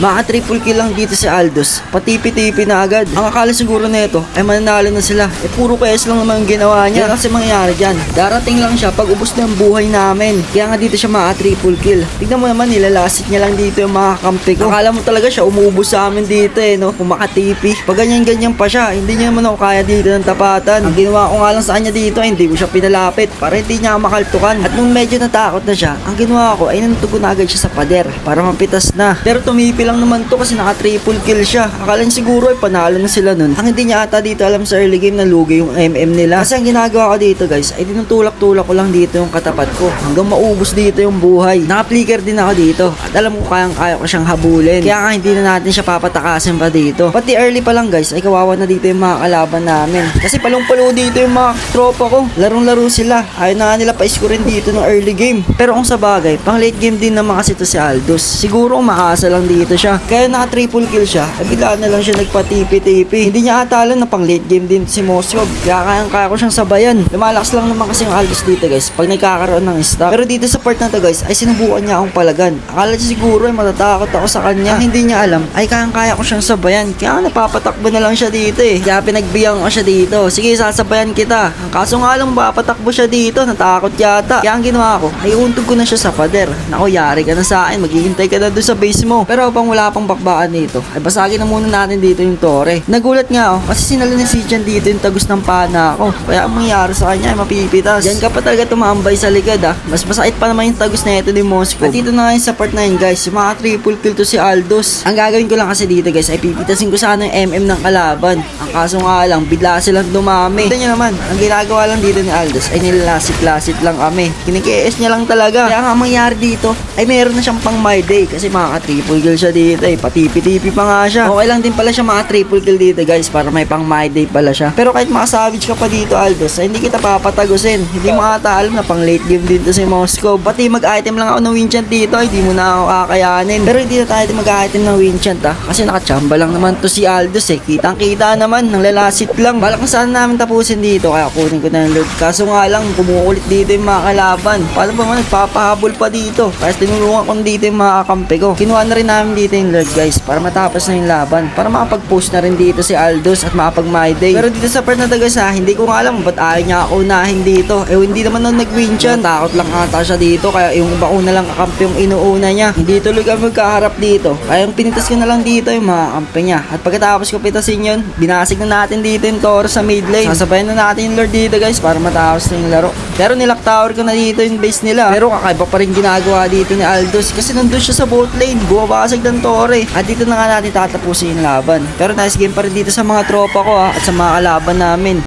Maka triple kill lang dito si Aldous. Patipi-tipi na agad. Ang akala siguro nito ay mananalo na sila. Puro PS lang naman ang ginawa niya. Kaya kasi mangyayari dyan. Darating lang siya pag ubos na ang buhay namin. Kaya nga dito siya maka triple kill. Tignan mo naman, nilalasit niya lang dito yung mga kampi ko. Akala mo talaga siya umuubos sa amin dito no? Kung makatipi. Pag ganyan-ganyan pa siya, hindi niya naman ako kaya dito ng tapatan. Ang ginawa ko nga lang sa kanya dito ay hindi ko siya pinalapit para hindi niya makaltukan. At nung medyo natakot na siya, ang ginawa ko ay nantugon na agad siya sa pader para mapitas na. Pero tumipi lang naman to kasi naka triple kill siya. Akala niya siguro ay panalo na sila nun. Ang hindi niya ata dito alam sa early game na lugi yung MM nila. Kasi ang ginagawa ko dito guys ay tinutulak-tulak ko lang dito yung katapat ko hanggang maubos dito yung buhay. Naka-flicker din ako dito at alam ko kaya ko siyang habulin. Kaya nga hindi na natin siya papatakasin pa dito. Pati early pa lang guys ay kawawa na dito yung mga kalaban namin. Kasi palong-palo dito yung mga tropa ko. Larong-laro sila. Ayaw na nga nila pa-scorein dito ng early game. Pero kung sa bagay, pang late game din naman kasi ito si Aldous. Siguro umaasa lang dito siya. Kaya naka triple kill siya, ay bigla na lang siya nagpatipi-tipi. Hindi niya ata alam na pang late game din si Moskov. Kaya kaya ko siyang sabayan. Lumalakas lang naman kasi yung Aldous dito guys pag nagkakaroon ng stock. Pero dito sa part na to guys ay sinubukan niya akong palagan. Akala niya siguro ay matatakot ako sa kanya. Ang hindi niya alam ay kaya ko siyang sabayan. Kaya napapatakbo na lang siya dito Kaya pinagbigyan ko siya dito. Sige, sasabayan kita. Ang kaso nga lang papatakbo siya dito. Natakot yata. Kaya ang ginawa ko ay untog ko na siya sa pader. Naku, yari ka na sa akin. Maghihintay ka na doon sa base mo. Pero pang wala pang bakbakan dito ay basagin na muna natin dito yung tore. Nagulat nga ako kasi sinalo ni Sijan dito yung tagos ng pana ko. Kaya ang mangyari sa kanya ay mapipitas. Diyan ka pa talaga tumambay sa likod Mas masakit pa naman yung tagos na ito ni Moskov. At dito na ngayon sa part 9 guys, yung mga triple kill to si Aldous. Ang gagawin ko lang kasi dito guys ay pipitasin ko sana yung MM ng kalaban. Ang kaso nga lang, bigla silang dumami. Ito nyo naman, ang ginagawa lang dito ni Aldous ay nilalasit-lasit lang kami. Kinikiis niya lang talaga. Kaya nga ang mangyari dito ay meron na siyang pang my day kasi mga triple kill siya dito patipi-tipi pa nga siya. Okay lang din pala siya mga triple kill dito guys para may pang my day pala siya. Pero kahit makasavage ka pa dito Aldous ay hindi kita papatagusin. Hindi mo ata alam na pang late game dito si Moskov. Pati mag-item lang ako ng winchant dito ay hindi mo na ako kakayanin. Pero hindi na tayo mag-item ng winchant kasi nakachamba lang naman to si Aldous Kitang-kita naman, nang lalasit lang. Balak na saan namin tapusin dito kaya kunin ko na yung Lord. Kaso nga lang, kumukulit dito yung mga kalaban. Paano ba nagpapahabol pa dito? Kaya tinulungan ko dito yung mga kakampi ko. Kinuha na rin namin dito yung Lord guys para matapos na yung laban. Para makapag-post na rin dito si Aldous at makapag-my day. Pero dito sa part na taga hindi ko nga alam ba't ayaw niya ako unahin dito. Hindi naman nung nag-winchant. Takot lang ata siya dito kaya yung iba una lang kakampi yung inuuna niya. Hindi tuloy kami magkaharap dito. Kaya yung pinitas ko na lang dito yung mga kampi niya. At pagkatapos ko pitasin yun, binasig na natin dito yung Toro sa mid lane. Sasabayan na natin yung Lord dito guys para matapos na yung laro. Pero nilock tower ko na dito yung base nila. Pero kakaiba pa rin ginagawa dito ni Aldous kasi nandun siya sa bot lane. Bumabasag ng Tore. At dito na nga natin tatapusin yung laban. Pero nice game pa rin dito sa mga tropa ko at sa mga kalaban namin.